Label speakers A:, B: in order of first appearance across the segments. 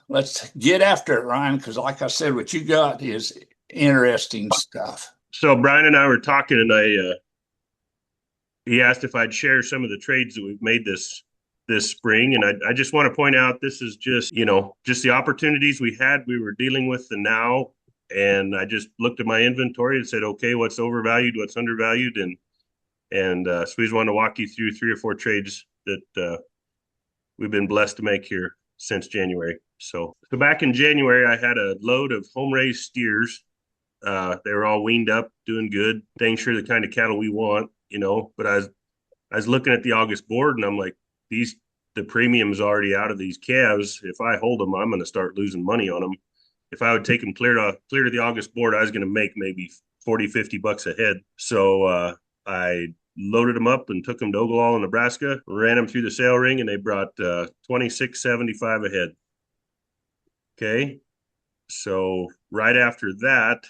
A: let's get after it, Ryan, because like I said, what you got is interesting stuff.
B: So Brian and I were talking, and he asked if I'd share some of the trades that we've made this spring, and I just want to point out this is just just the opportunities we had. We were dealing with the now, and I just looked at my inventory and said, okay, what's overvalued, what's undervalued, and so we just wanted to walk you through three or four trades that we've been blessed to make here since January. So back in January, I had a load of home raised steers. They were all weaned up, doing good. Dang sure the kind of cattle we want, But I was looking at the August board, and I'm like, the premium's already out of these calves. If I hold them, I'm going to start losing money on them. If I would take them clear to the August board, I was going to make maybe 40, $50 a head. So I loaded them up and took them to Ogallala, Nebraska, ran them through the sale ring, and they brought 26.75 a head. Okay. So right after that,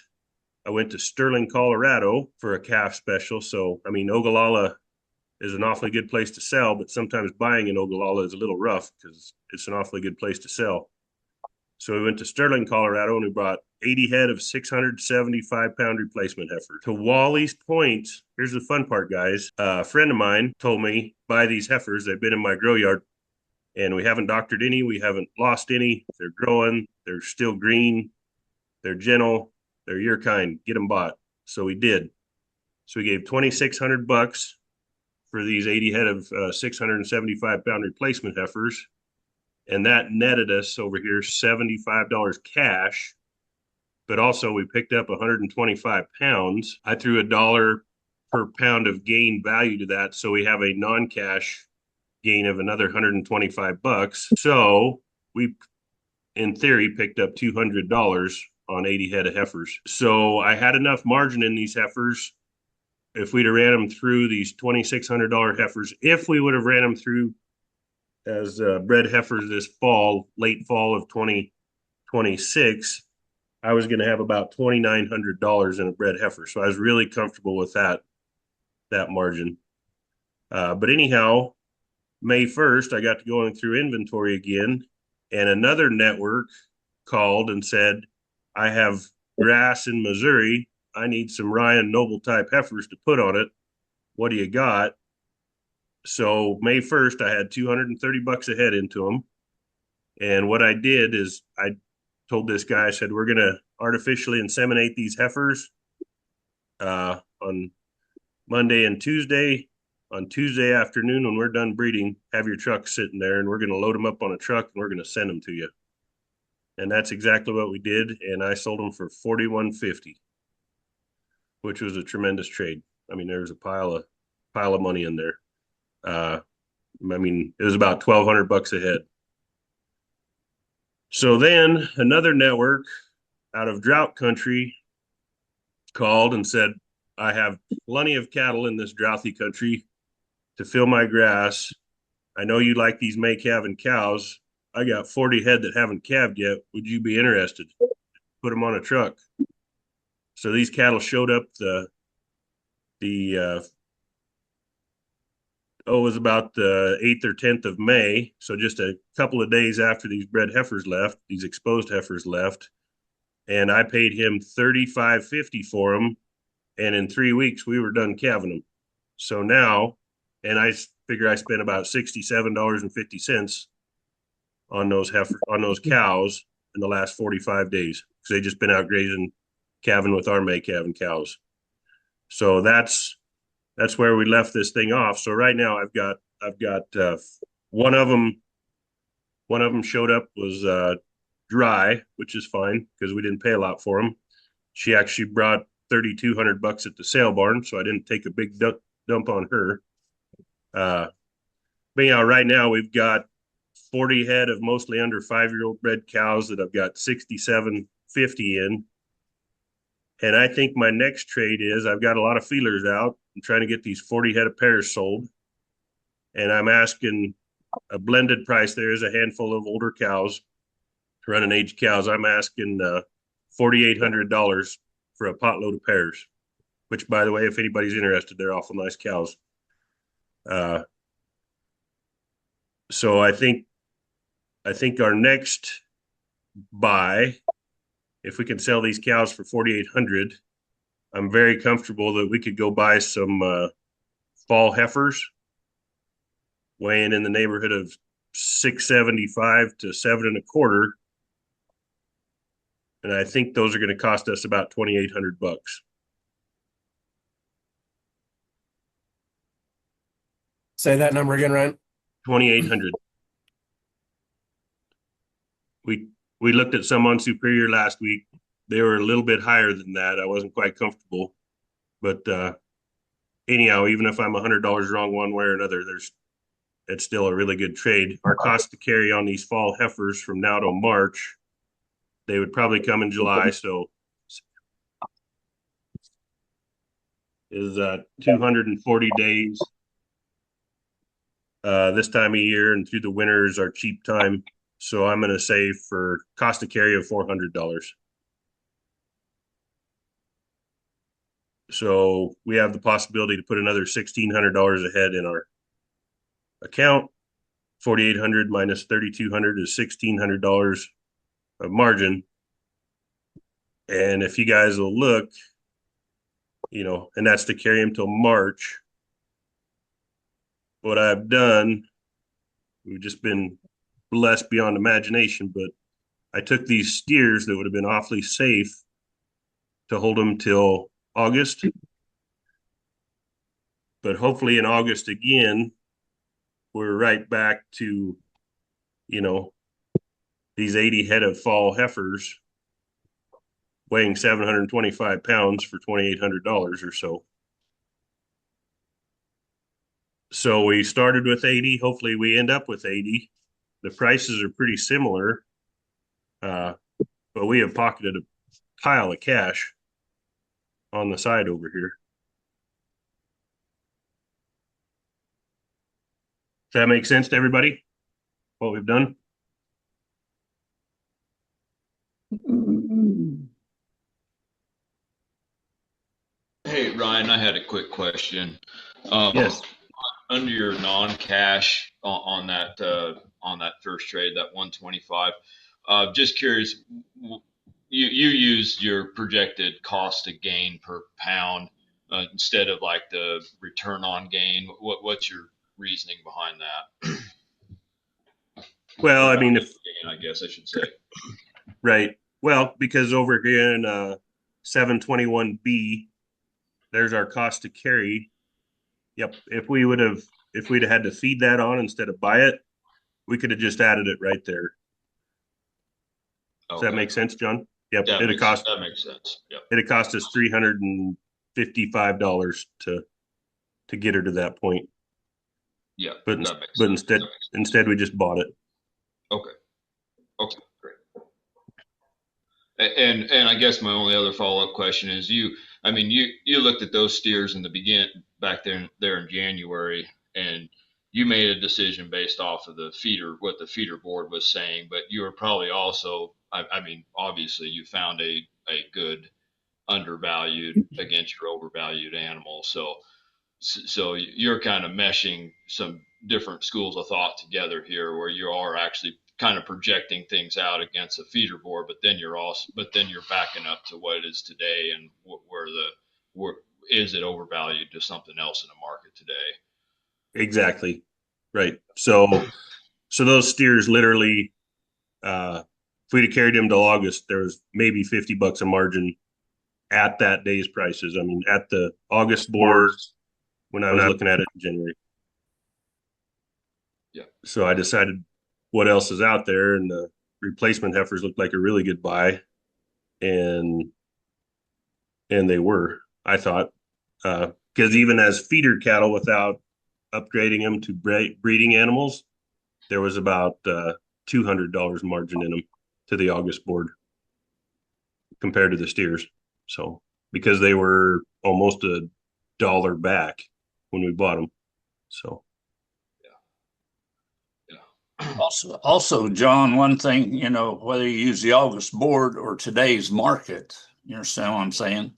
B: I went to Sterling, Colorado for a calf special. So, I mean, Ogallala is an awfully good place to sell, but sometimes buying in Ogallala is a little rough because it's an awfully good place to sell. So we went to Sterling, Colorado, and we bought 80 head of 675-pound replacement heifers. To Wally's point, here's the fun part, guys. A friend of mine told me, buy these heifers. They've been in my grow yard, and we haven't doctored any. We haven't lost any. They're growing. They're still green. They're gentle. They're your kind. Get them bought. So we did. So we gave $2,600 for these 80 head of 675-pound replacement heifers. And that netted us over here $75 cash. But also we picked up 125 pounds. I threw $1 per pound of gain value to that. So we have a non-cash gain of another $125. So we, in theory, picked up $200 on 80 head of heifers. So I had enough margin in these heifers. If we'd have ran them through these $2,600 heifers, if we would have ran them through as bred heifers this fall, late fall of 2026, I was going to have about $2,900 in a bred heifer. So I was really comfortable with that margin. But anyhow, May 1st, I got to going through inventory again, and another network called and said, I have grass in Missouri. I need some Ryan Noble type heifers to put on it. What do you got? So May 1st, I had $230 a head into them. And what I did is I told this guy, I said, we're going to artificially inseminate these heifers on Monday and Tuesday. On Tuesday afternoon, when we're done breeding, have your truck sitting there, and we're going to load them up on a truck, and we're going to send them to you. And that's exactly what we did. And I sold them for $41.50, which was a tremendous trade. I mean, there was a pile of money in there. I mean, it was about $1,200 a head. So then another network out of drought country called and said, I have plenty of cattle in this drouthy country to fill my grass. I know you like these May calving cows. I got 40 head that haven't calved yet. Would you be interested? Put them on a truck. So these cattle showed up the it was about the 8th or 10th of May. So just a couple of days after these bred heifers left, these exposed heifers left. And I paid him $35.50 for them. And in 3 weeks, we were done calving them. So now, and I figure I spent about $67.50 on those cows in the last 45 days because they just been out grazing, calving with our May calving cows. So that's where we left this thing off. So right now I've got one of them showed up was dry, which is fine because we didn't pay a lot for them. She actually brought $3,200 at the sale barn, so I didn't take a big dump on her. But right now we've got 40 head of mostly under 5-year-old bred cows that I've got 67.50 in. And I think my next trade is I've got a lot of feelers out. I'm trying to get these 40 head of pairs sold. And I'm asking a blended price. There is a handful of older cows, running age cows. I'm asking $4,800 for a potload of pairs, which, by the way, if anybody's interested, they're awful nice cows. So I think our next buy, if we can sell these cows for 4,800, I'm very comfortable that we could go buy some fall heifers weighing in the neighborhood of 675 to 7.25, and I think those are going to cost us about 2,800 bucks.
C: Say that number again, Ryan.
B: 2,800. We looked at some on Superior last week. They were a little bit higher than that. I wasn't quite comfortable, but anyhow, even if I'm $100 wrong one way or another, it's still a really good trade. Our cost to carry on these fall heifers from now to March, they would probably come in July, so is 240 days. This time of year and through the winter is our cheap time. So I'm going to say for cost to carry of $400. So we have the possibility to put another $1,600 ahead in our account. 4,800 minus 3,200 is $1,600 of margin. And if you guys will look, and that's to carry them till March. What I've done, we've just been blessed beyond imagination, but I took these steers that would have been awfully safe to hold them till August. But hopefully in August again, we're right back to, these 80 head of fall heifers weighing 725 pounds for $2,800 or so. So we started with 80. Hopefully we end up with 80. The prices are pretty similar, but we have pocketed a pile of cash on the side over here. Does that make sense to everybody? What we've done?
D: Hey, Ryan, I had a quick question.
B: Yes.
D: Under your non-cash on that first trade, that 125, just curious, you used your projected cost of gain per pound instead of like the return on gain. What's your reasoning behind that?
B: Well,
D: Or
B: I
D: not
B: mean, if
D: gain, I guess I should say.
B: right. Well, because over here in 721B, there's our cost to carry. Yep. If we'd have had to feed that on instead of buy it, we could have just added it right there. Does that
D: Okay,
B: make sense, John? Yep.
D: that
B: It'd
D: makes
B: cost
D: sense. Yep.
B: us $355 to get her to that point.
D: Yeah,
B: But
D: that makes
B: but
D: sense. That makes sense.
B: instead we just bought it.
D: Okay. Okay, great. And I guess my only other follow-up question is I mean, you looked at those steers in the back there in January, and you made a decision based off of what the feeder board was saying, but you were probably also, I mean, obviously you found a good undervalued against your overvalued animal. So you're kind of meshing some different schools of thought together here, where you are actually kind of projecting things out against a feeder board, but then you're backing up to what it is today and where is it overvalued to something else in the market today?
B: Exactly. Right. So those steers literally, if we'd have carried them till August, there was maybe $50 a margin at that day's prices. I mean, at the August board when I was looking at it in January.
D: Yeah.
B: So I decided what else is out there, and the replacement heifers looked like a really good buy, and they were, I thought, because even as feeder cattle without upgrading them to breeding animals, there was about $200 margin in them to the August board compared to the steers. So because they were almost $1 back when we bought them. So
D: Yeah.
A: Also, John, one thing, whether you use the August board or today's market, you understand what I'm saying?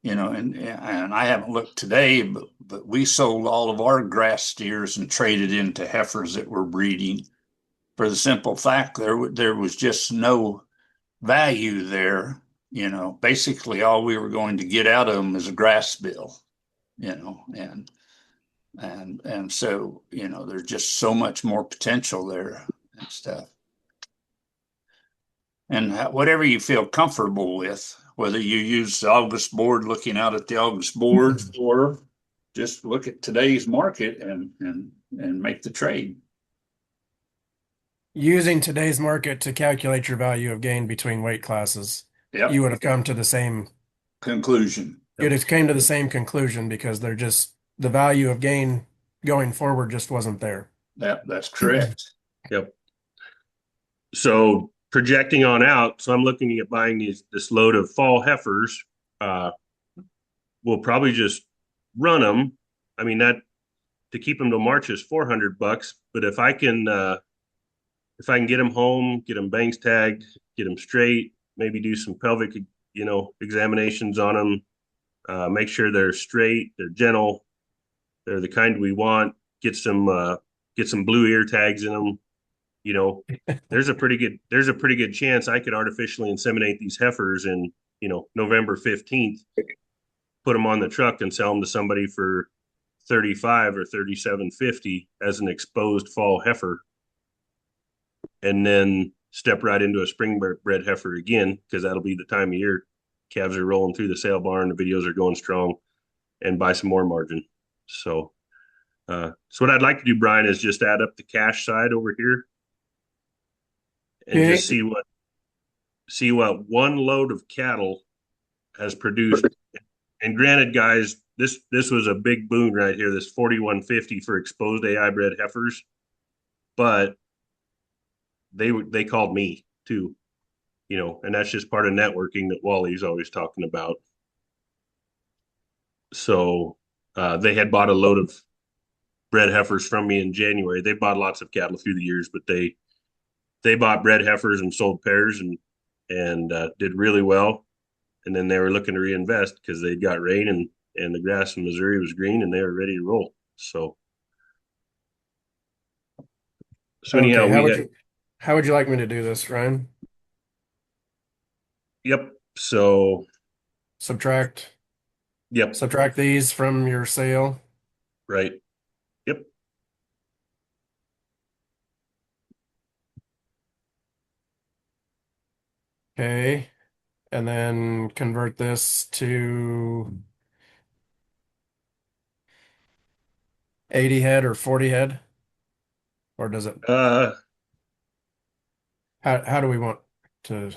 A: And I haven't looked today, but we sold all of our grass steers and traded into heifers that were breeding for the simple fact there was just no value there. Basically all we were going to get out of them is a grass bill, and so, there's just so much more potential there and stuff. And whatever you feel comfortable with, whether you use the August board, looking out at the August board, or just look at today's market and make the trade.
C: Using today's market to calculate your value of gain between weight classes,
A: Yep.
C: you would have come to the same
A: Conclusion.
C: you'd have came to the same conclusion because they're just the value of gain going forward just wasn't there.
A: That's correct.
B: Yep. So projecting on out, so I'm looking at buying this load of fall heifers. We'll probably just run them. I mean, that to keep them till March is $400, but if I can get them home, get them banks tagged, get them straight, maybe do some pelvic, examinations on them, make sure they're straight, they're gentle, they're the kind we want. Get some blue ear tags in them. There's a pretty good chance I could artificially inseminate these heifers in, November 15th, put them on the truck and sell them to somebody for 35 or 37.50 as an exposed fall heifer, and then step right into a spring bred heifer again, because that'll be the time of year calves are rolling through the sale barn, the videos are going strong, and buy some more margin. So what I'd like to do, Brian, is just add up the cash side over here and
C: Okay.
B: just see what one load of cattle has produced. And granted, guys, this was a big boon right here, this 4150 for exposed AI bred heifers, but they called me too, and that's just part of networking that Wally's always talking about. So they had bought a load of bred heifers from me in January. They bought lots of cattle through the years, but they bought bred heifers and sold pairs and did really well. And then they were looking to reinvest because they got rain and the grass in Missouri was green and they were ready to roll. So anyhow,
C: Okay, how would you like me to do this, Ryan?
B: Yep. So
C: Subtract
B: yep.
C: these from your sale.
B: Right. Yep.
C: Okay. And then convert this to 80 head or 40 head? Or does it, how do we want to?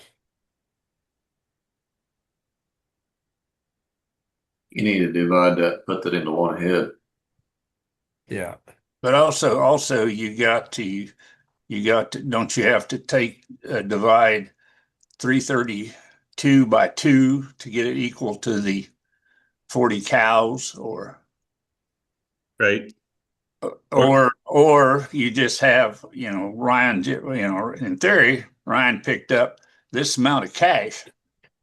E: You need to divide that, put that into one head.
C: Yeah.
A: But also don't you have to divide 332 by 2 to get it equal to the 40 cows, or
B: right.
A: or you just have, Ryan, in theory, Ryan picked up this amount of cash,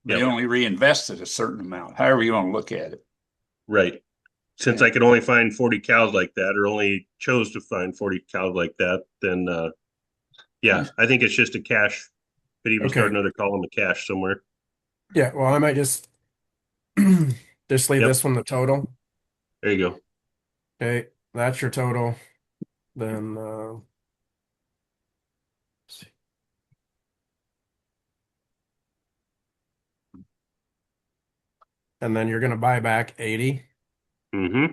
A: but he
B: Yep.
A: only reinvested a certain amount, however you want to look at it.
B: Right. Since I could only find 40 cows like that, or only chose to find 40 cows like that, then yeah, I think it's just a cash. Could even start another column of cash somewhere.
C: Yeah. Well, I might just just leave
B: Yep.
C: this one the total.
B: There you go.
C: Okay. That's your total. Then and then you're going to buy back 80.
B: Mm-hmm.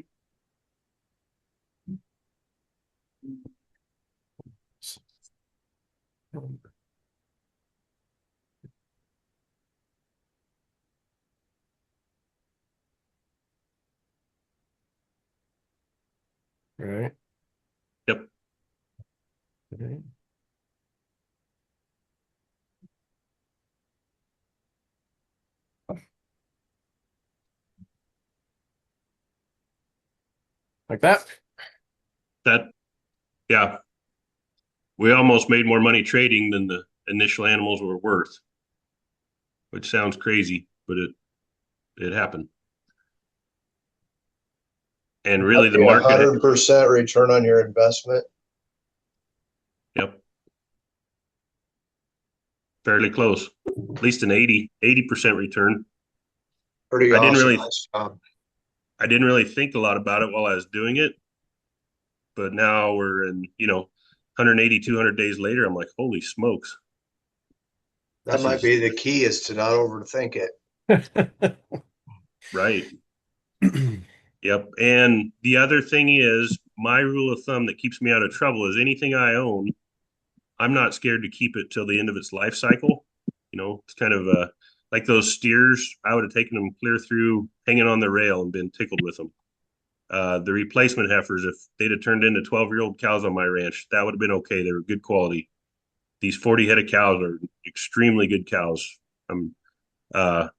C: Right.
B: Yep.
C: Okay. Like that.
B: Yeah. We almost made more money trading than the initial animals were worth, which sounds crazy, but it happened. And really the market
F: 100% return on your investment.
B: Yep. fairly close, at least an 80% return.
F: Pretty
B: I didn't
F: awesome.
B: really,
F: Nice job.
B: I didn't really think a lot about it while I was doing it, but now we're in, 180, 200 days later. I'm like, holy smokes.
F: That
B: This
F: might
B: is
F: be the key, is to not overthink it.
B: right. Yep. And the other thing is, my rule of thumb that keeps me out of trouble is anything I own, I'm not scared to keep it till the end of its life cycle. It's kind of like those steers. I would have taken them clear through hanging on the rail and been tickled with them. The replacement heifers, if they'd have turned into 12-year-old cows on my ranch, that would have been okay. They were good quality. These 40 head of cows are extremely good cows. I'm, if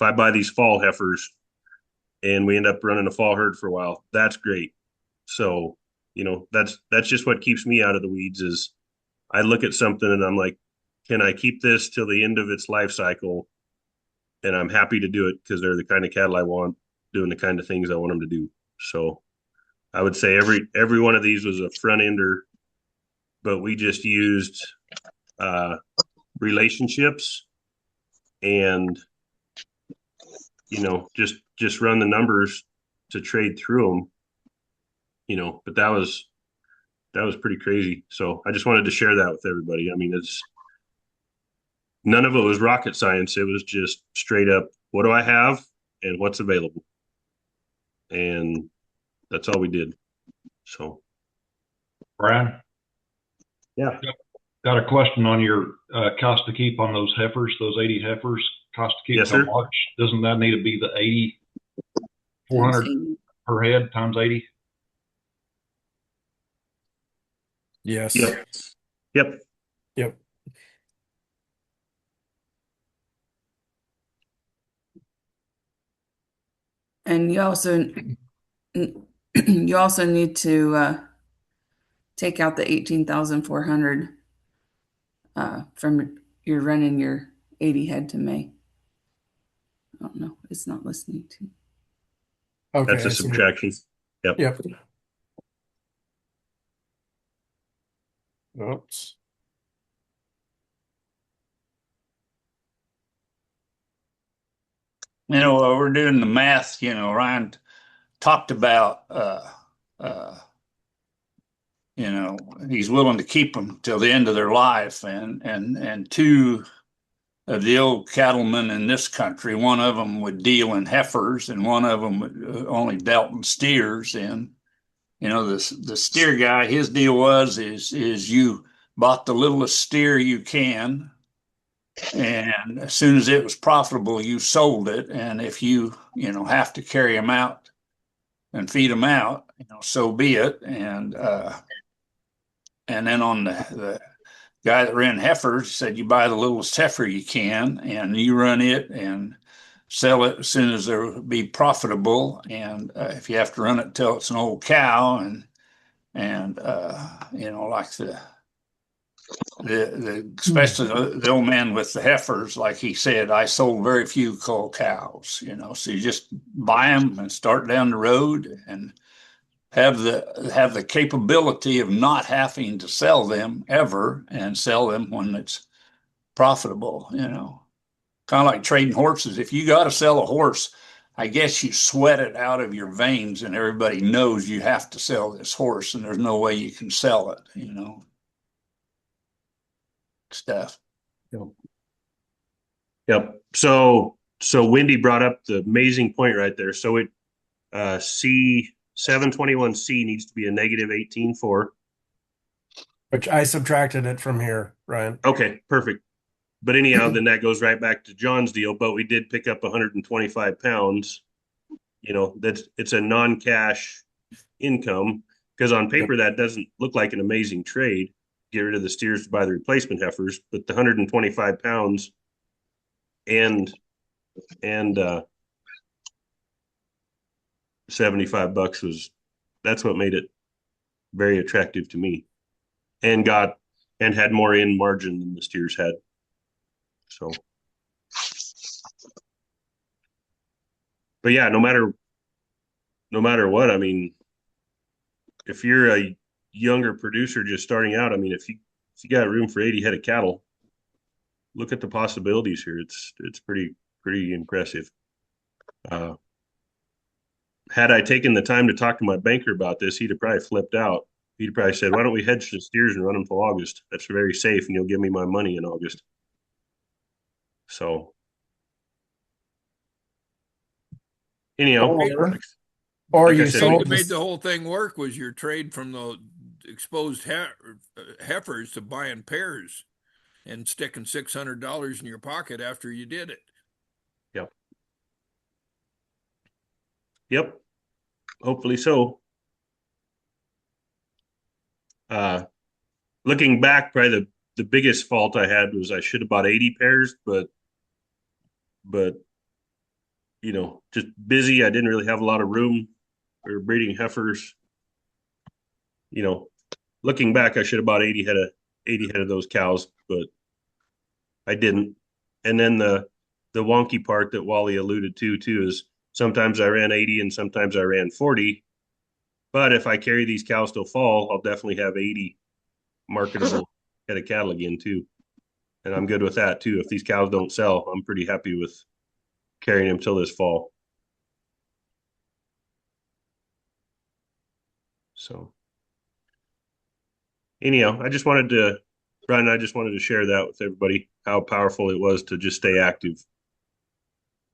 B: I buy these fall heifers and we end up running a fall herd for a while, that's great. So, that's just what keeps me out of the weeds is I look at something and I'm like, can I keep this till the end of its life cycle? And I'm happy to do it because they're the kind of cattle I want, doing the kind of things I want them to do. So I would say every one of these was a front ender, but we just used uh, relationships and just run the numbers to trade through them. But that was pretty crazy. So I just wanted to share that with everybody. I mean, it's none of it was rocket science. It was just straight up, what do I have and what's available? And that's all we did. So,
G: Brian,
B: yeah.
G: got a question on your cost to keep on those heifers, those 80 heifers. Cost to keep
B: Yes,
G: till
B: sir.
G: March. Doesn't that need to be the 400 per head times 80?
C: Yes.
B: Yep.
C: Yep.
H: And you also need to take out the 18,400 from you're running your 80 head to May. I don't know. It's not listening to.
C: Okay.
B: That's a
C: I see.
B: subtraction. Yep.
C: Yep. Oops.
A: While we're doing the math, Ryan talked about, he's willing to keep them till the end of their life. And two of the old cattlemen in this country, one of them would deal in heifers and one of them would, only dealt in steers. And, the steer guy, his deal is you bought the littlest steer you can. And as soon as it was profitable, you sold it. And if you have to carry them out and feed them out, so be it. And then on the guy that ran heifers said, you buy the littlest heifer you can and you run it and sell it as soon as there will be profitable. And if you have to run it till it's an old cow and like especially the old man with the heifers, like he said, I sold very few cull cows, so you just buy them and start down the road and have the capability of not having to sell them ever and sell them when it's profitable, kind of like trading horses. If you got to sell a horse, I guess you sweat it out of your veins and everybody knows you have to sell this horse and there's no way you can sell it, stuff.
B: Yep. So Wendy brought up the amazing point right there. So C721C needs to be a negative 18.4.
C: Which I subtracted it from here, Ryan.
B: Okay, perfect. But anyhow, then that goes right back to John's deal. But we did pick up 125 pounds. It's a non-cash income because on paper that doesn't look like an amazing trade. Get rid of the steers to buy the replacement heifers, but the 125 pounds and $75 that's what made it very attractive to me, and had more in margin than the steers had. So, but yeah, no matter what, I mean, if you're a younger producer just starting out, I mean, if you got room for 80 head of cattle, look at the possibilities here. It's pretty impressive. Had I taken the time to talk to my banker about this, he'd have probably flipped out. He'd probably said, "Why don't we hedge the steers and run them till August? That's very safe, and you'll give me my money in August." So, anyhow,
C: Or
B: like I
C: you
B: said,
C: sold
I: That made
C: this.
I: the whole thing work was your trade from the exposed heifers to buying pairs and sticking $600 in your pocket after you did it.
B: Yep. Yep. Hopefully so. Looking back, probably the biggest fault I had was I should have bought 80 pairs, but just busy. I didn't really have a lot of room for breeding heifers. Looking back, I should have bought 80 head of those cows, but I didn't. And then the wonky part that Wally alluded to too is sometimes I ran 80 and sometimes I ran 40. But if I carry these cows till fall, I'll definitely have 80 marketable head of cattle again too. And I'm good with that too. If these cows don't sell, I'm pretty happy with carrying them till this fall. So anyhow, Brian, I just wanted to share that with everybody, how powerful it was to just stay active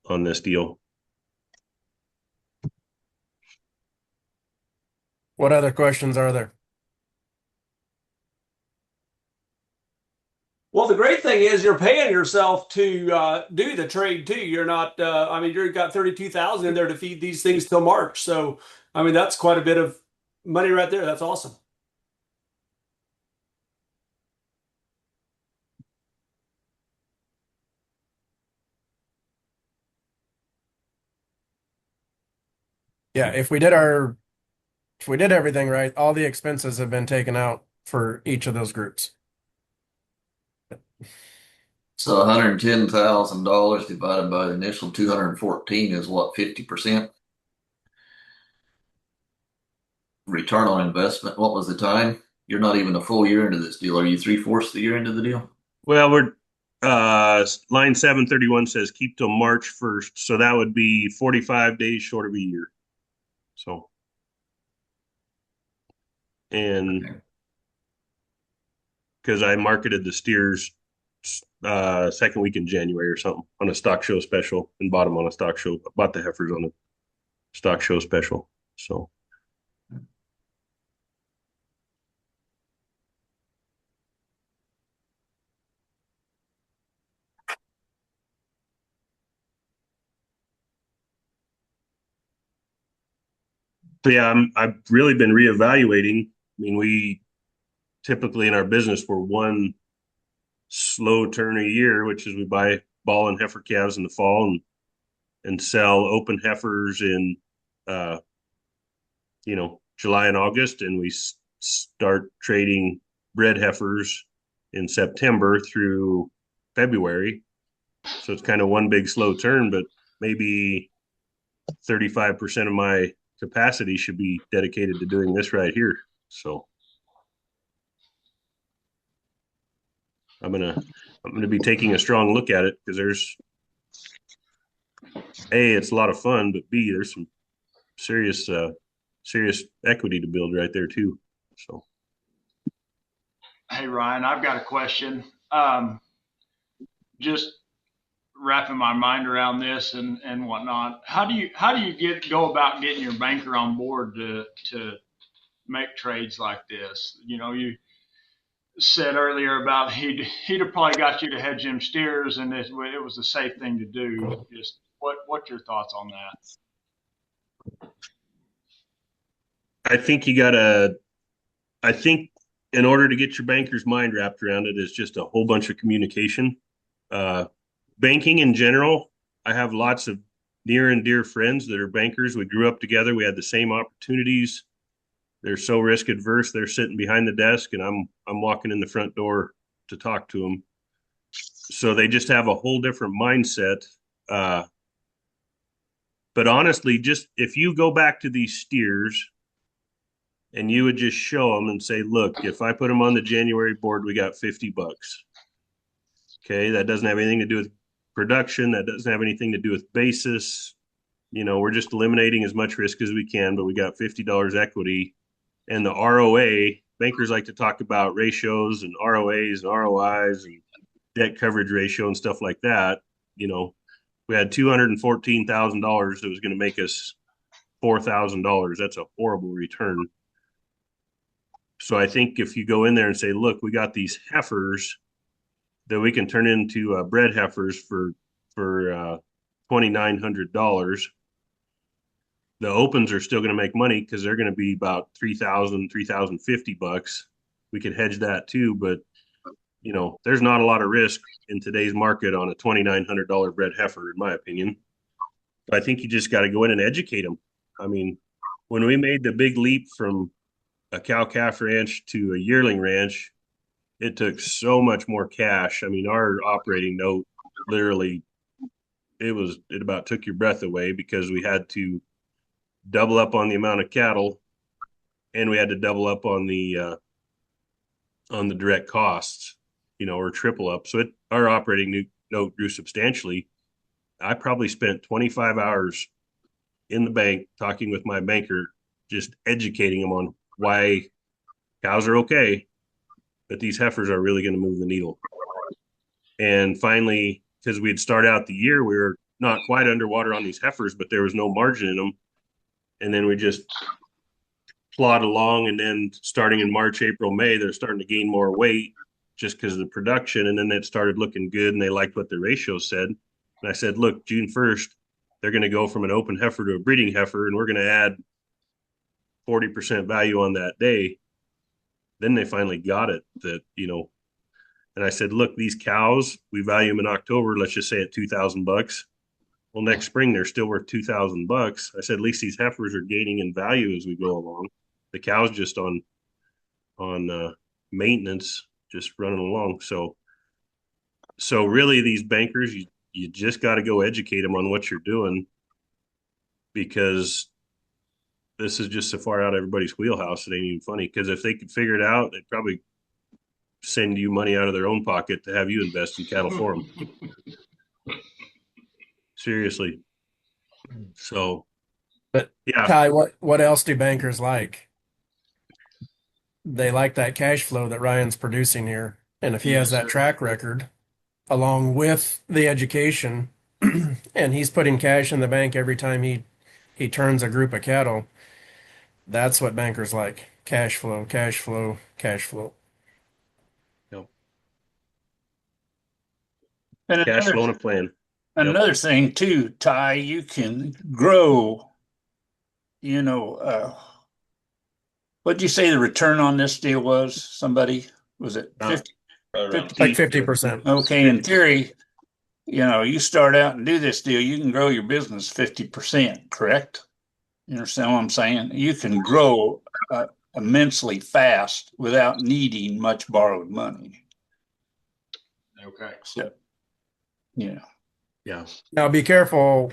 B: on this deal.
C: What other questions are there?
J: Well, the great thing is you're paying yourself to do the trade too. You're not. I mean, you've got 32,000 in there to feed these things till March. So, I mean, that's quite a bit of money right there. That's awesome.
C: Yeah, if we did everything right, all the expenses have been taken out for each of those groups.
E: So $110,000 divided by the initial 214 is what, 50%? Return on investment. What was the time? You're not even a full year into this deal. Are you 3/4 the year into the deal?
B: Well, we're line 731 says keep till March 1st. So that would be 45 days short of a year. So, and because I marketed the steers second week in January or something on a stock show special and bought them on a stock show, bought the heifers on a stock show special. So, yeah, I've really been reevaluating. I mean, we typically in our business we're one slow turn a year, which is we buy ball and heifer calves in the fall and sell open heifers in July and August, and we start trading bred heifers in September through February. So it's kind of one big slow turn, but maybe 35% of my capacity should be dedicated to doing this right here. So I'm gonna be taking a strong look at it because there's it's a lot of fun, but B, there's some serious equity to build right there too. So
K: Hey Ryan, I've got a question. Just wrapping my mind around this and whatnot. How do you go about getting your banker on board to make trades like this? You said earlier about he'd have probably got you to hedge them steers, and it was a safe thing to do. Just what's your thoughts on that?
B: I think in order to get your banker's mind wrapped around it is just a whole bunch of communication. Banking in general, I have lots of near and dear friends that are bankers. We grew up together. We had the same opportunities. They're so risk adverse. They're sitting behind the desk, and I'm walking in the front door to talk to them. So they just have a whole different mindset. But honestly, just if you go back to these steers and you would just show them and say, look, if I put them on the January board, we got $50. Okay, that doesn't have anything to do with production. That doesn't have anything to do with basis. We're just eliminating as much risk as we can, but we got $50 equity. And the ROA, bankers like to talk about ratios and ROAs and ROIs and debt coverage ratio and stuff like that. We had $214,000 that was going to make us $4,000. That's a horrible return. So I think if you go in there and say, look, we got these heifers that we can turn into bred heifers for $2,900. The opens are still going to make money because they're going to be about $3,050. We could hedge that too, but there's not a lot of risk in today's market on a $2,900 bred heifer, in my opinion. I think you just got to go in and educate them. I mean, when we made the big leap from a cow calf ranch to a yearling ranch, it took so much more cash. I mean, our operating note literally, it about took your breath away because we had to double up on the amount of cattle and we had to double up on the direct costs, or triple up. So our operating note grew substantially. I probably spent 25 hours in the bank talking with my banker, just educating him on why cows are okay, but these heifers are really going to move the needle. And finally, because we'd start out the year, we were not quite underwater on these heifers, but there was no margin in them. And then we just plod along. And then starting in March, April, May, they're starting to gain more weight just because of the production. And then it started looking good and they liked what the ratio said. And I said, look, June 1st, they're going to go from an open heifer to a breeding heifer, and we're going to add 40% value on that day. Then they finally got it that, and I said, look, these cows, we value them in October, let's just say at $2,000. Well, next spring, they're still worth $2,000. I said, at least these heifers are gaining in value as we go along. The cows just on maintenance, just running along. So really these bankers, you just got to go educate them on what you're doing, because this is just so far out of everybody's wheelhouse. It ain't even funny, because if they could figure it out, they'd probably send you money out of their own pocket to have you invest in cattle for them. Seriously. So,
C: But
B: yeah.
C: Ty, what else do bankers like? They like that cash flow that Ryan's producing here. And if he has that track record along with the education and he's putting cash in the bank every time he turns a group of cattle, that's what bankers like. Cash flow, cash flow, cash flow.
B: Yep.
A: And
B: Cash flow and a plan.
A: Another thing too, Ty, you can grow, what'd you say the return on this deal was? Somebody, was it 50?
C: Like 50%.
A: Okay, in theory, you start out and do this deal, you can grow your business 50%, correct? You understand what I'm saying? You can grow immensely fast without needing much borrowed money.
K: Okay.
A: So, yeah.
C: Now be careful.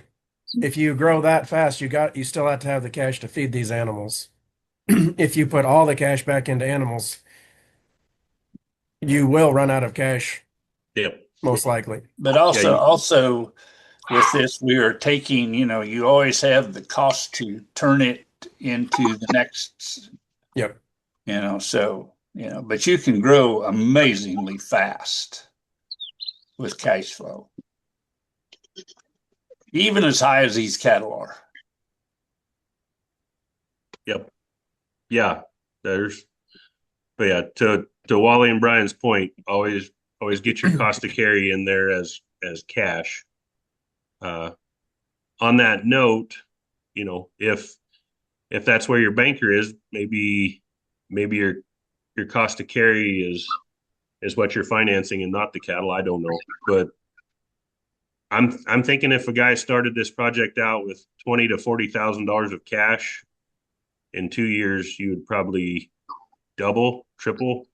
C: If you grow that fast, you still have to have the cash to feed these animals. If you put all the cash back into animals, you will run out of cash.
B: Yep.
C: Most likely.
A: But also with this, we are taking, you always have the cost to turn it into the next.
C: Yep.
A: But you can grow amazingly fast with cash flow, even as high as these cattle are.
B: Yep. Yeah. But yeah, to Wally and Brian's point, always get your cost to carry in there as cash. On that note, if that's where your banker is, maybe your cost to carry is what you're financing and not the cattle. I don't know, but I'm thinking if a guy started this project out with $20,000 to $40,000 of cash, in 2 years you would probably double, triple,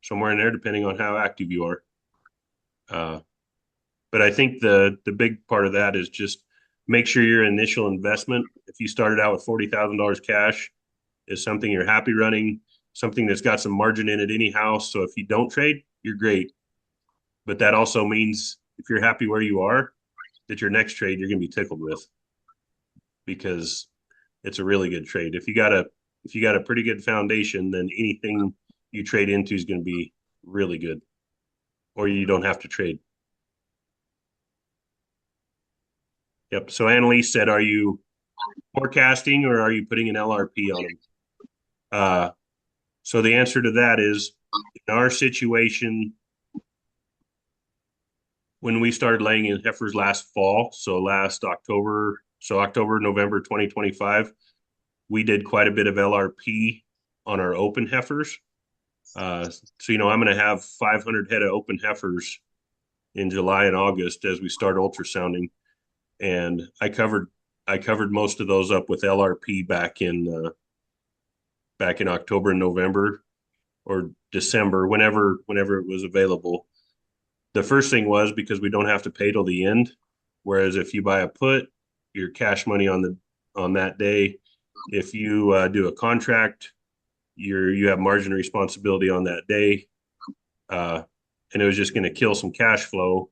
B: somewhere in there, depending on how active you are. But I think the big part of that is just make sure your initial investment, if you started out with $40,000 cash, is something you're happy running, something that's got some margin in it anyhow. So if you don't trade, you're great. But that also means if you're happy where you are, that your next trade you're going to be tickled with, because it's a really good trade. If you got a pretty good foundation, then anything you trade into is going to be really good, or you don't have to trade. Yep. So Annalise said, are you forecasting or are you putting an LRP on them? So the answer to that is, in our situation, when we started laying in heifers last fall, so last October, November 2025, we did quite a bit of LRP on our open heifers. So, I'm going to have 500 head of open heifers in July and August as we start ultrasounding. And I covered most of those up with LRP back in October and November or December, whenever it was available. The first thing was because we don't have to pay till the end. Whereas if you buy a put, your cash money on that day. If you do a contract, you have margin responsibility on that day. And it was just going to kill some cash flow.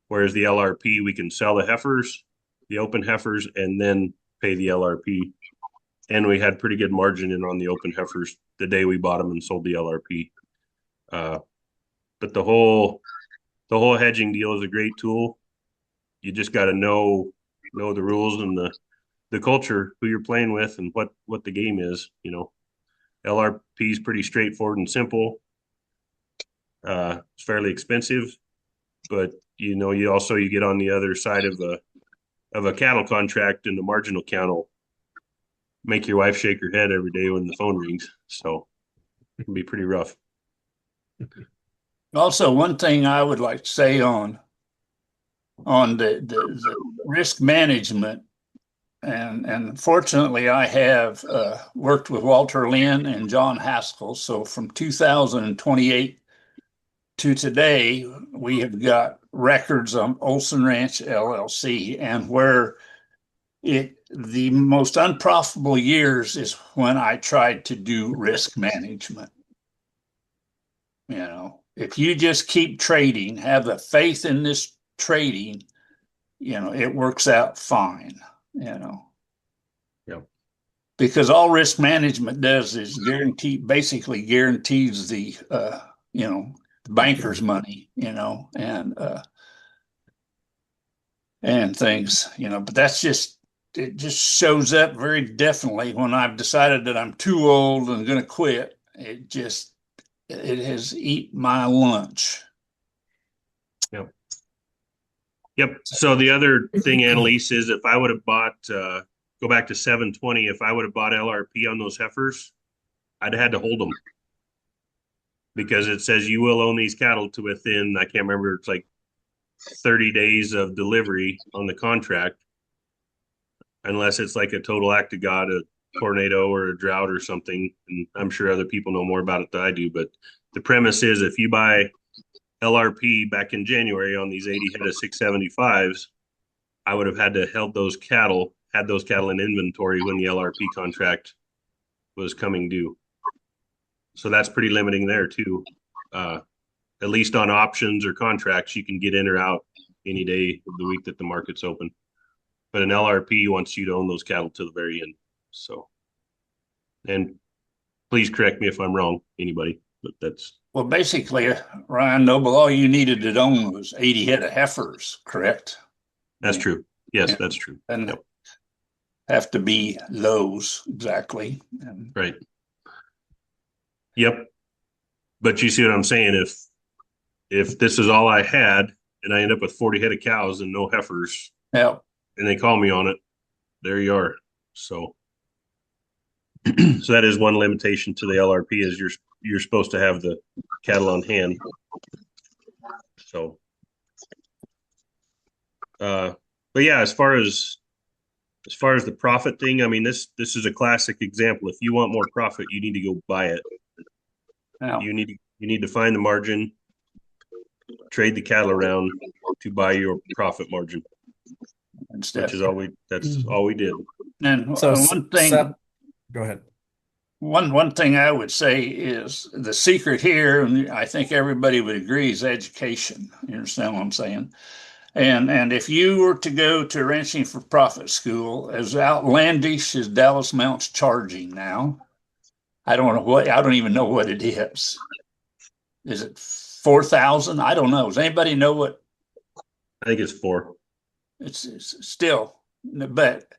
B: Whereas the LRP, we can sell the heifers, the open heifers, and then pay the LRP. And we had pretty good margin in on the open heifers the day we bought them and sold the LRP. But the whole hedging deal is a great tool. You just got to know the rules and the culture, who you're playing with, and what the game is. LRP is pretty straightforward and simple. It's fairly expensive, but you get on the other side of a cattle contract, and the marginal count will make your wife shake her head every day when the phone rings. So it can be pretty rough.
A: Also, one thing I would like to say on the risk management, and fortunately I have worked with Walter Lynn and John Haskell. So from 2028 to today, we have got records on Olson Ranch LLC, and where the most unprofitable years is when I tried to do risk management. If you just keep trading, have the faith in this trading, it works out fine,
B: Yeah.
A: Because all risk management does is basically guarantees the banker's money, and things, but it just shows up very definitely when I've decided that I'm too old and going to quit. It has eaten my lunch.
B: Yep. So the other thing, Annalise, is if I would have bought, go back to 720, if I would have bought LRP on those heifers, I'd have had to hold them, because it says you will own these cattle to within, I can't remember, it's like 30 days of delivery on the contract, unless it's like a total act of God, a tornado or a drought or something. And I'm sure other people know more about it than I do, but the premise is if you buy LRP back in January on these 80 head of 675s, I would have had to had those cattle in inventory when the LRP contract was coming due. So that's pretty limiting there too. At least on options or contracts, you can get in or out any day of the week that the market's open. But an LRP wants you to own those cattle to the very end. So, and please correct me if I'm wrong, anybody, but that's.
A: Well, basically, Ryan Noble, all you needed to own was 80 head of heifers, correct?
B: That's true. Yes, that's true.
A: And have to be those exactly.
B: Right. Yep. But you see what I'm saying? If this is all I had and I end up with 40 head of cows and no heifers,
A: and
B: they call me on it, there you are. So, so that is one limitation to the LRP, is you're supposed to have the cattle on hand. So, but yeah, as far as the profit thing, I mean, this is a classic example. If you want more profit, you need to go buy it.
A: Yeah.
B: You need to find the margin, trade the cattle around to buy your profit margin. That's all we did.
A: And
C: So
A: one thing,
C: go ahead.
A: one thing I would say is the secret here, and I think everybody would agree, is education. You understand what I'm saying? And if you were to go to ranching for profit school, as outlandish as Dallas Mount's charging now, I don't even know what it is. Is it 4,000? I don't know. Does anybody know what?
B: I think it's 4.
A: It's still, but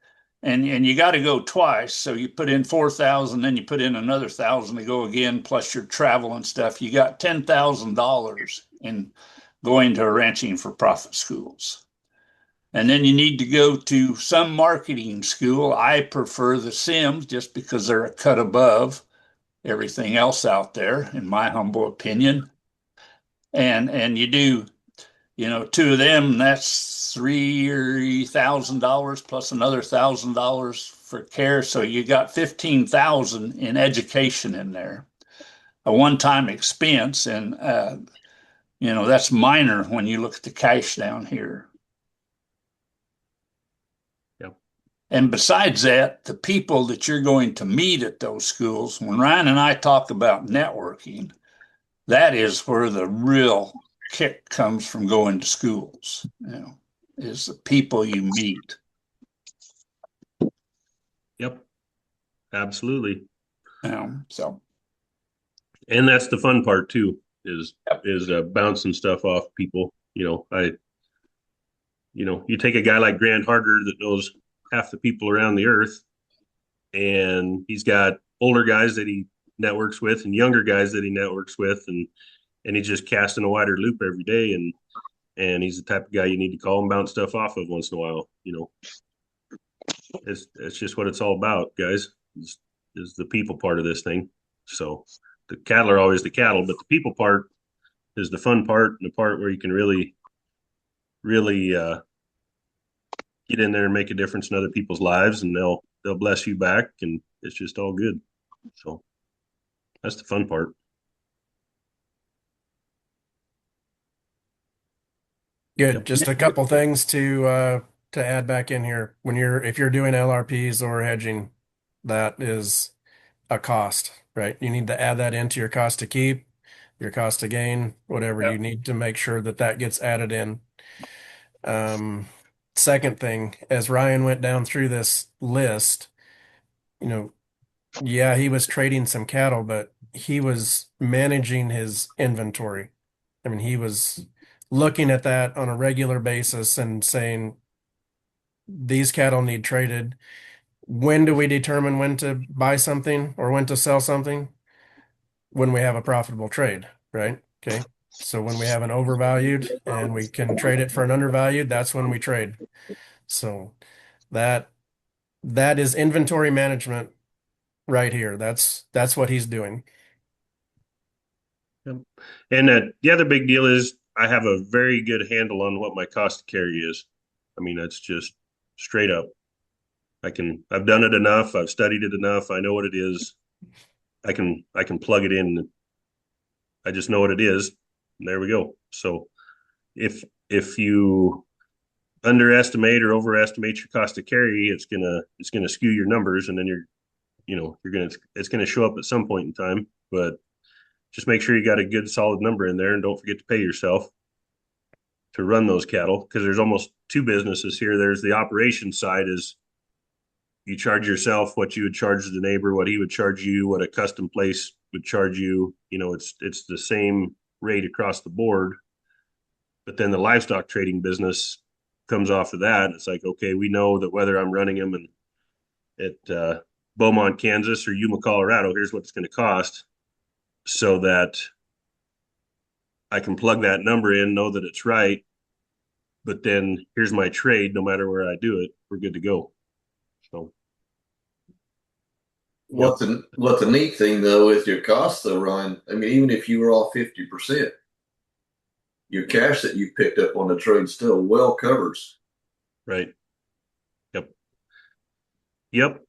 A: and you got to go twice. So you put in 4,000, then you put in another 1,000 to go again, plus your travel and stuff. You got $10,000 in going to ranching for profit schools. And then you need to go to some marketing school. I prefer the Sims just because they're a cut above everything else out there, in my humble opinion. And you do, two of them, that's $3,000 plus another $1,000 for care. So you got 15,000 in education in there, a one-time expense, and that's minor when you look at the cash down here.
B: Yep.
A: And besides that, the people that you're going to meet at those schools, when Ryan and I talk about networking, that is where the real kick comes from going to schools, is the people you meet.
B: Yep. Absolutely.
A: So.
B: And that's the fun part too, is bouncing stuff off people. You take a guy like Grant Harder that knows half the people around the earth, and he's got older guys that he networks with and younger guys that he networks with, and he's just casting a wider loop every day, and he's the type of guy you need to call and bounce stuff off of once in a while. It's just what it's all about, guys, is the people part of this thing. So the cattle are always the cattle, but the people part is the fun part, and the part where you can really get in there and make a difference in other people's lives, and they'll bless you back, and it's just all good. So that's the fun part.
C: Good.
B: Yep.
C: Just a couple things to add back in here. If you're doing LRPs or hedging, that is a cost, right? You need to add that into your cost to keep, your cost to gain, whatever. You need to make sure that gets added in. Second thing, as Ryan went down through this list, yeah, he was trading some cattle, but he was managing his inventory. I mean, he was looking at that on a regular basis and saying, these cattle need traded. When do we determine when to buy something or when to sell something? When we have a profitable trade, right? Okay. So when we have an overvalued and we can trade it for an undervalued, that's when we trade. So that is inventory management right here. That's what he's doing.
B: Yep. And the other big deal is I have a very good handle on what my cost to carry is. I mean, that's just straight up. I've done it enough. I've studied it enough. I know what it is. I can plug it in. I just know what it is. And there we go. So if you underestimate or overestimate your cost to carry, it's gonna skew your numbers, and then it's gonna show up at some point in time. But just make sure you got a good solid number in there, and don't forget to pay yourself to run those cattle, because there's almost two businesses here. There's the operation side, is you charge yourself what you would charge the neighbor, what he would charge you, what a custom place would charge you. It's the same rate across the board. But then the livestock trading business comes off of that. It's like, okay, we know that whether I'm running them at Beaumont, Kansas, or Yuma, Colorado, here's what it's going to cost, so that I can plug that number in, know that it's right. But then here's my trade. No matter where I do it, we're good to go. So.
E: What's the neat thing though with your costs though, Ryan? I mean, even if you were off 50%, your cash that you picked up on the trade still well covers.
B: Right. Yep.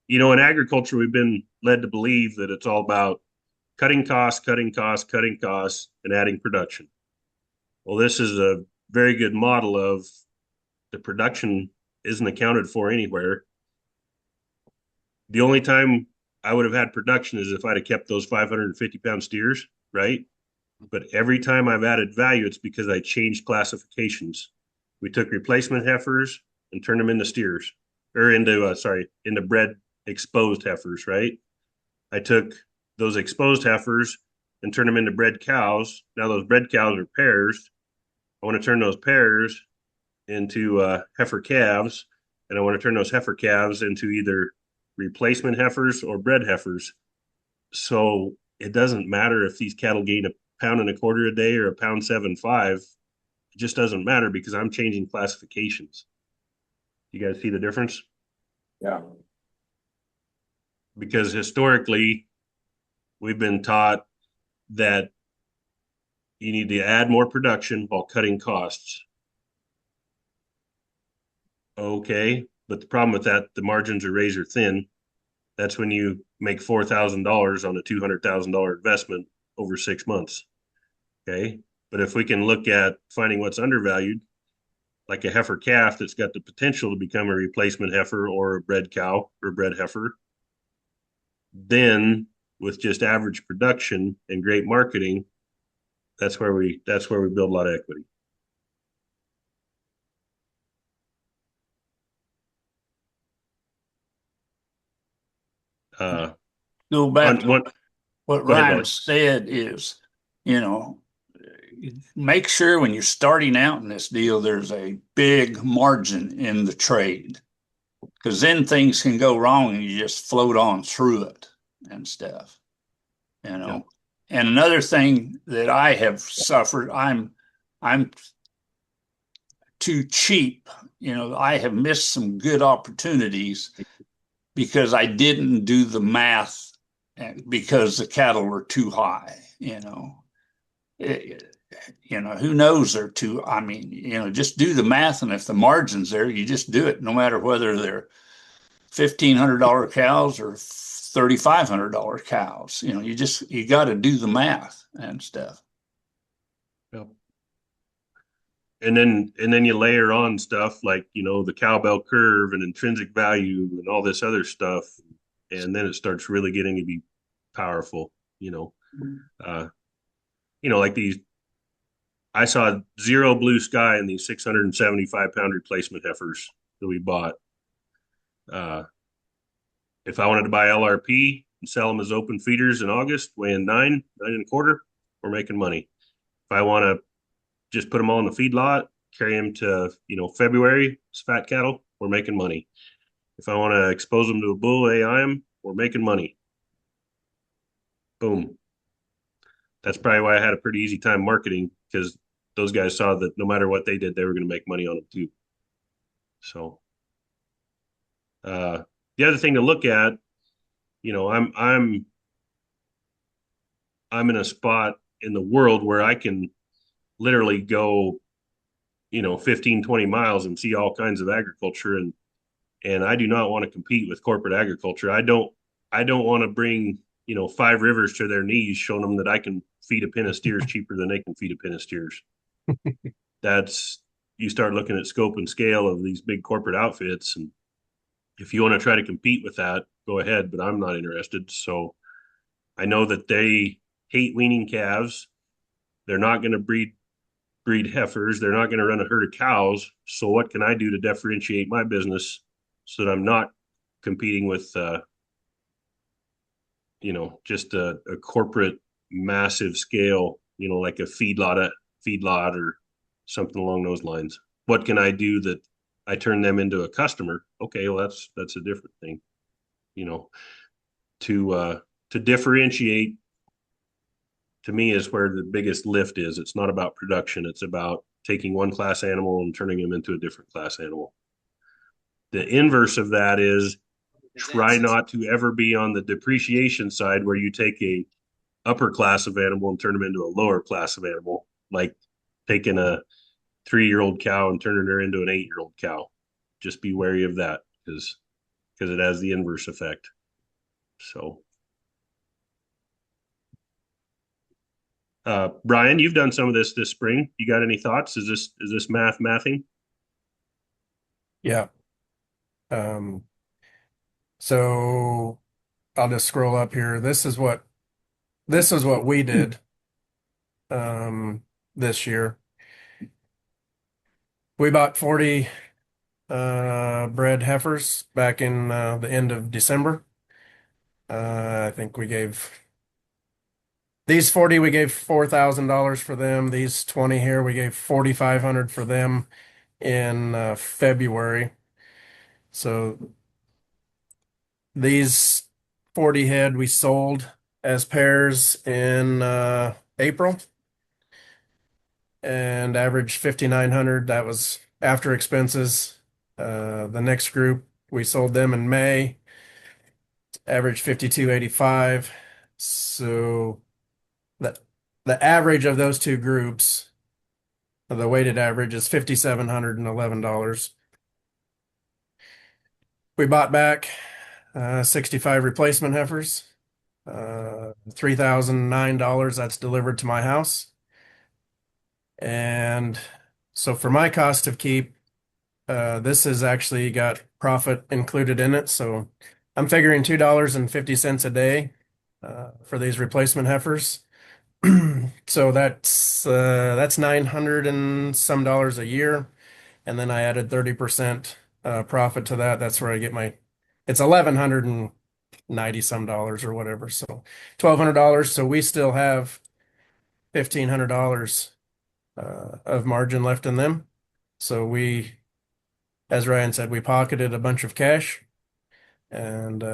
B: In agriculture, we've been led to believe that it's all about cutting costs, and adding production. Well, this is a very good model of the production isn't accounted for anywhere. The only time I would have had production as if I'd have kept those 550-pound steers, right? But every time I've added value, it's because I changed classifications. We took replacement heifers and turned them into steers, or into bred exposed heifers, right? I took those exposed heifers and turned them into bred cows. Now those bred cows are pairs. I want to turn those pairs into heifer calves, and I want to turn those heifer calves into either replacement heifers or bred heifers. So it doesn't matter if these cattle gain a pound and a quarter a day or a pound 7.5. It just doesn't matter because I'm changing classifications. You guys see the difference?
A: Yeah.
B: Because historically, we've been taught that you need to add more production while cutting costs. Okay, but the problem with that, the margins are razor thin. That's when you make $4,000 on a $200,000 investment over 6 months. Okay, but if we can look at finding what's undervalued, like a heifer calf that's got the potential to become a replacement heifer or a bred cow or bred heifer, then with just average production and great marketing, that's where we build a lot of equity.
A: Go back to
B: One,
A: what
B: go ahead,
A: Ryan
B: Wally.
A: said is, you know, make sure when you're starting out in this deal, there's a big margin in the trade, because then things can go wrong and you just float on through it and stuff, you know.
B: Yep.
A: And another thing that I have suffered, I'm too cheap. You know, I have missed some good opportunities because I didn't do the math because the cattle were too high, you know. Who knows they're too, I mean, just do the math, and if the margin's there, you just do it, no matter whether they're $1,500 cows or $3,500 cows. You got to do the math and stuff.
B: Yep. And then you layer on stuff like, the cowbell curve and intrinsic value and all this other stuff. And then it starts really getting to be powerful, like these, I saw zero blue sky in these 675-pound replacement heifers that we bought. If I wanted to buy LRP and sell them as open feeders in August, weighing 9.25, we're making money. If I want to just put them all in the feedlot, carry them to, February as fat cattle, we're making money. If I want to expose them to a bull AIM, we're making money. Boom. That's probably why I had a pretty easy time marketing, because those guys saw that no matter what they did, they were going to make money on them too. So, the other thing to look at, I'm in a spot in the world where I can literally go, 15, 20 miles and see all kinds of agriculture. And I do not want to compete with corporate agriculture. I don't want to bring, 5 rivers to their knees, showing them that I can feed a pen of steers cheaper than they can feed a pen of steers. You start looking at scope and scale of these big corporate outfits. And if you want to try to compete with that, go ahead, but I'm not interested. So I know that they hate weaning calves. They're not going to breed heifers. They're not going to run a herd of cows. So what can I do to differentiate my business so that I'm not competing with, just a corporate massive scale, like a feedlot or something along those lines. What can I do that I turn them into a customer? Okay, well, that's a different thing, to differentiate, to me, is where the biggest lift is. It's not about production. It's about taking one class animal and turning them into a different class animal. The inverse of that is try not to ever be on the depreciation side where you take a upper class of animal and turn them into a lower class of animal, like taking a 3-year-old cow and turning her into an 8-year-old cow. Just be wary of that because it has the inverse effect. So, Brian, you've done some of this spring. You got any thoughts? Is this mathing?
C: Yeah. So I'll just scroll up here. This is what we did this year. We bought 40 bred heifers back in the end of December. I think we gave these 40, we gave $4,000 for them. These 20 here, we gave $4,500 for them in February. So these 40 head we sold as pairs in April and averaged 5,900. That was after expenses. The next group we sold them in May, averaged 5,285. So the average of those two groups, the weighted average is $5,711. We bought back 65 replacement heifers, $3,009. That's delivered to my house. And so for my cost of keep, this has actually got profit included in it. So I'm figuring $2.50 a day for these replacement heifers. So that's 900 and some dollars a year. And then I added 30% profit to that. That's where I get it's 1,190 some dollars or whatever. So $1,200. So we still have $1,500 of margin left in them. So as Ryan said, we pocketed a bunch of cash, and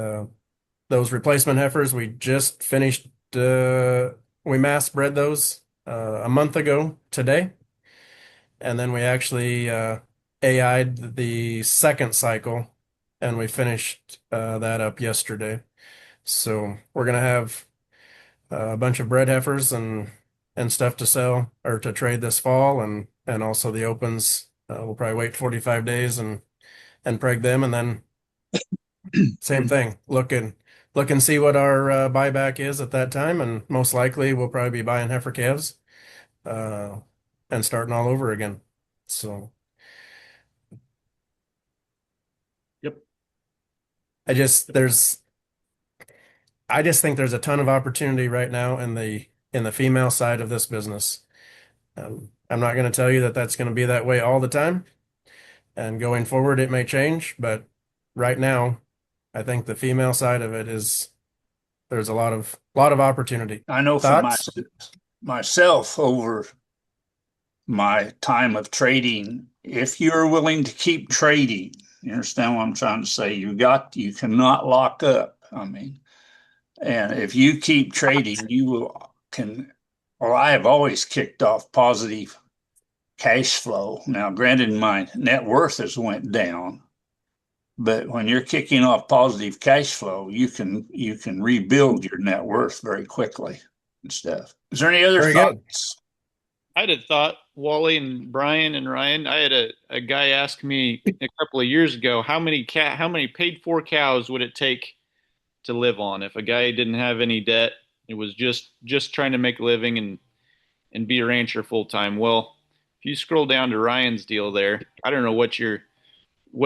C: those replacement heifers we just finished. We mass bred those a month ago today, and then we actually AI'd the second cycle, and we finished that up yesterday. So we're gonna have a bunch of bred heifers and stuff to sell or to trade this fall, and also the opens. We'll probably wait 45 days and preg them, and then same thing. Look and see what our buyback is at that time, and most likely we'll probably be buying heifer calves and starting all over again. So,
B: Yep.
C: I just think there's a ton of opportunity right now in the female side of this business. I'm not going to tell you that that's going to be that way all the time, and going forward it may change, but right now I think the female side of it there's a lot of opportunity.
A: I know for myself over my time of trading, if you're willing to keep trading, you understand what I'm trying to say? You cannot lock up. I mean, and if you keep trading, I have always kicked off positive cash flow. Now, granted, my net worth has went down, but when you're kicking off positive cash flow, you can rebuild your net worth very quickly and stuff. Is there any other
C: Very
A: thoughts?
C: good.
L: I had a thought, Wally and Brian and Ryan. I had a guy ask me a couple of years ago how many paid for cows would it take to live on if a guy didn't have any debt. It was just trying to make a living and be a rancher full time. Well, if you scroll down to Ryan's deal there, I don't know what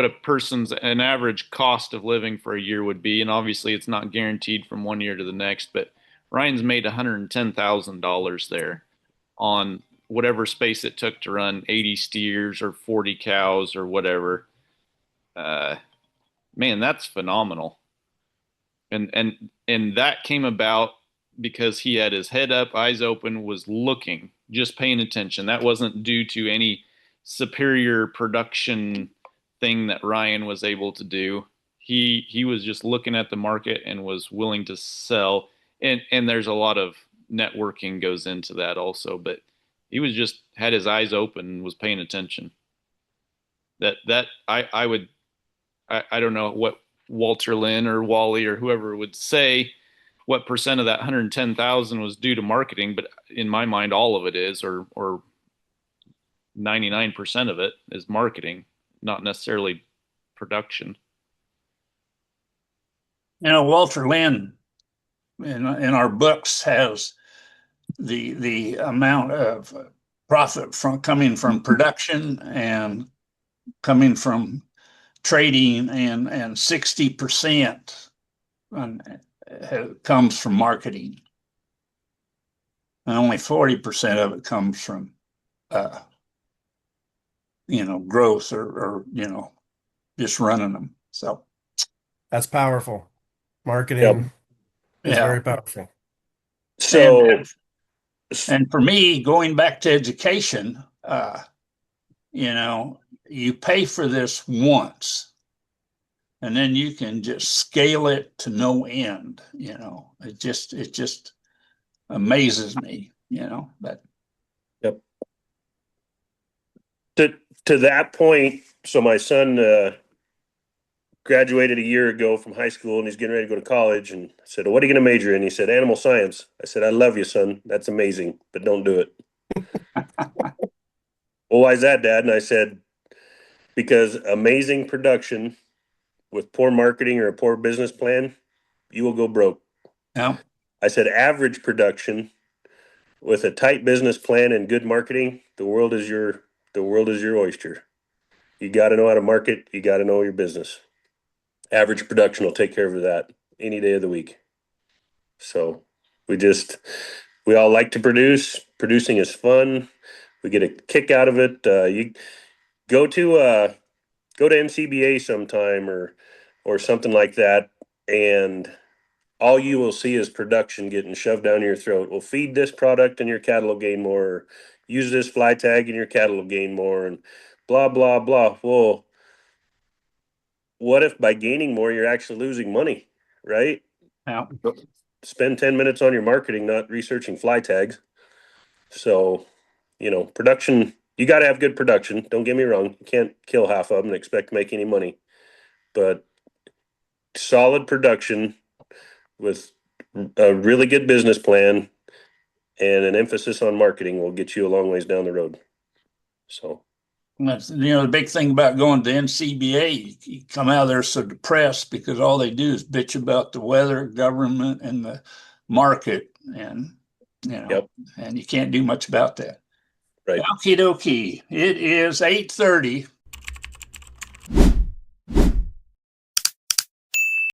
L: a person's an average cost of living for a year would be, and obviously it's not guaranteed from one year to the next, but Ryan's made $110,000 there on whatever space it took to run 80 steers or 40 cows or whatever. Man, that's phenomenal. And that came about because he had his head up, eyes open, was looking, just paying attention. That wasn't due to any superior production thing that Ryan was able to do. He was just looking at the market and was willing to sell. And there's a lot of networking goes into that also, but he was just had his eyes open and was paying attention. I don't know what Walter Lynn or Wally or whoever would say what percent of that 110,000 was due to marketing, but in my mind, all of it is, or 99% of it is marketing, not necessarily production.
A: You know, Walter Lynn in our books has the amount of profit coming from production and coming from trading and 60% comes from marketing. And only 40% of it comes from, growth or just running them. So
C: That's powerful. Marketing
B: Yep.
C: is
A: Yeah.
C: very powerful.
B: So,
A: and for me, going back to education, you pay for this once and then you can just scale it to no end. It just amazes me, but
B: yep. To that point, so my son graduated a year ago from high school and he's getting ready to go to college. And I said, "What are you going to major in?" He said, "Animal science." I said, "I love you, son. That's amazing, but don't do it." "Well, why is that, Dad?" And I said, "Because amazing production with poor marketing or a poor business plan, you will go broke."
A: yeah,
B: I said, "Average production with a tight business plan and good marketing, the world is your oyster. You got to know how to market. You got to know your business. Average production will take care of that any day of the week." So we all like to produce. Producing is fun. We get a kick out of it. You go to NCBA sometime or something like that, and all you will see is production getting shoved down your throat. Well, feed this product and your cattle will gain more. Or use this fly tag and your cattle will gain more, and blah blah blah. Well, what if by gaining more you're actually losing money, right?
A: yeah.
B: Spend 10 minutes on your marketing, not researching fly tags. So, production, you got to have good production. Don't get me wrong. You can't kill half of them and expect to make any money. But solid production with a really good business plan and an emphasis on marketing will get you a long ways down the road. So,
A: That's, the big thing about going to NCBA, you come out of there so depressed because all they do is bitch about the weather, government, and the market, and
B: Yep.
A: and you can't do much about that.
B: Right.
A: Okie dokie. It is 8:30.